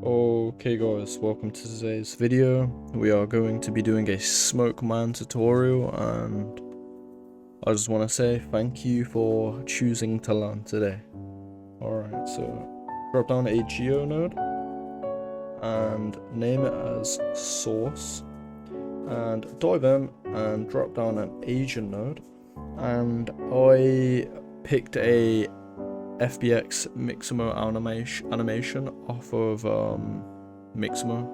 Okay guys, welcome to today's video. We are going to be doing a smoke man tutorial, and I just want to say thank you for choosing to learn today. Alright, so drop down a geo node and name it as source, and dive in and drop down an agent node, and I picked a FBX Mixamo animation off of Mixamo,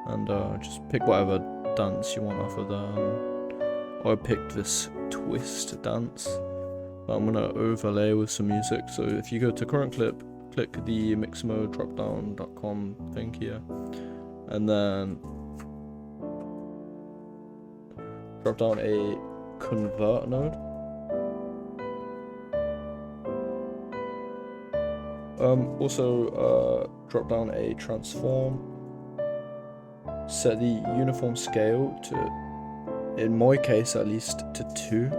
and just pick whatever dance you want off of there. I picked this twist dance that I'm gonna overlay with some music. So if you go to current clip, click the Mixamo dropdown.com thing here, and then drop down a convert node. Also drop down a transform, set the uniform scale to, in my case at least, to 2.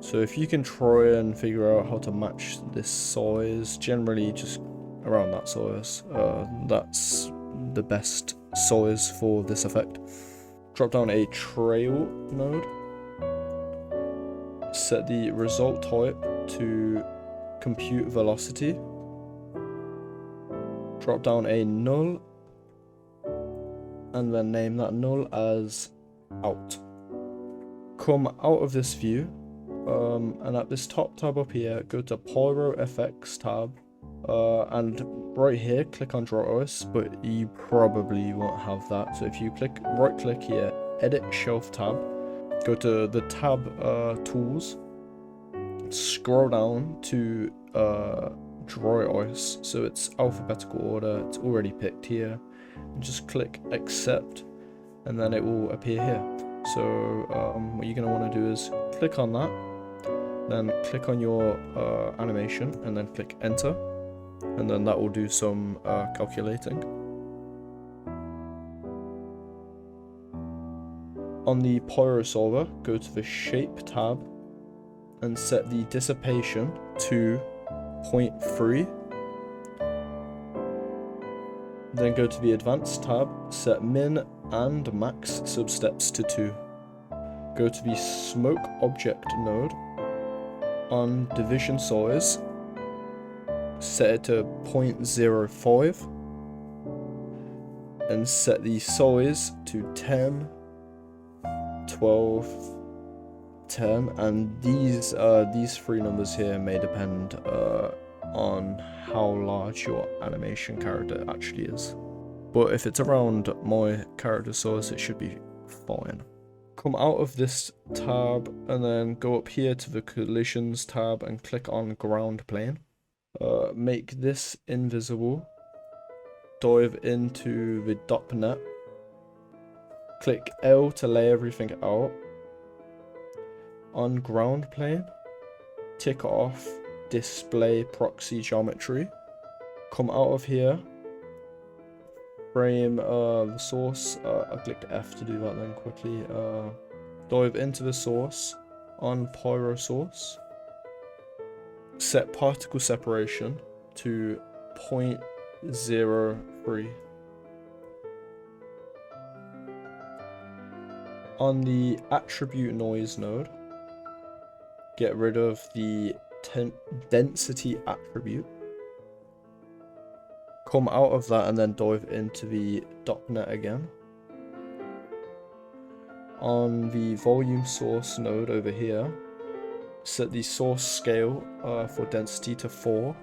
So if you can try and figure out how to match this size, generally just around that size, that's the best size for this effect. Drop down a trail node, set the result type to compute velocity, drop down a null, and then name that null as out. Come out of this view, and at this top tab up here, go to Pyro FX tab, and right here click on Draw OS, but you probably won't have that. So if you right click here, edit shelf tab, go to the tab tools, scroll down to dry ice, so it's alphabetical order, it's already picked here, and just click accept, and then it will appear here. So what you're going to want to do is click on that, then click on your animation, and then click enter, and then that will do some calculating. On the pyro solver, go to the shape tab and set the dissipation to 0.3, then go to the advanced tab, set min and max substeps to 2. Go to the smoke object node, on division size, set it to 0.05, and set the size to 10, 12, 10, and these three numbers here may depend on how large your animation character actually is, but if it's around my character size, it should be fine. Come out of this tab and then go up here to the collisions tab and click on ground plane. Make this invisible, dive into the .net, click L to lay everything out. On ground plane, tick off display proxy geometry. Come out of here, frame the source. I clicked F to do that then quickly. Dive into the source on pyro source. Set particle separation to 0.03. On the attribute noise node, get rid of the density attribute. Come out of that and then dive into the .net again. On the volume source node over here, set the source scale for density to 4.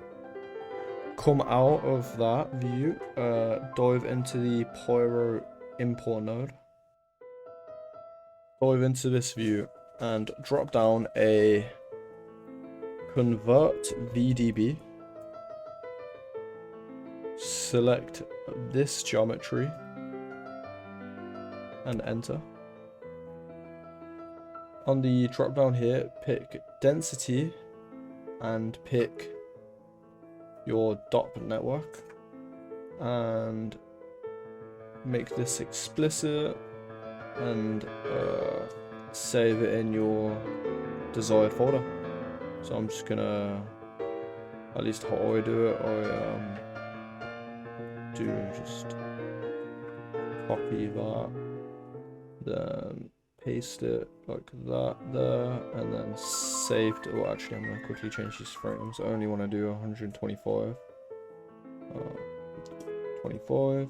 Come out of that view, dive into the pyro import node. Dive into this view and drop down a convert VDB. Select this geometry and enter. On the drop down here, pick density and pick your dot network and make this explicit and save it in your desired folder. So I'm just gonna, at least how I do it, I do, just copy that, then paste it like that there, and then save to, well, actually I'm going to quickly change these frames. I only want to do 125. 25.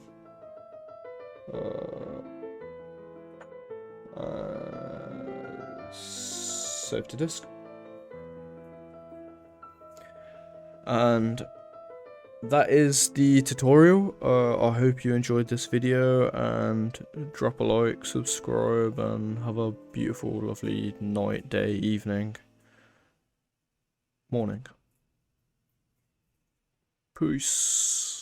Save to disk. And that is the tutorial. I hope you enjoyed this video, and drop a like, subscribe, and have a beautiful, lovely night, day, evening, morning. Peace.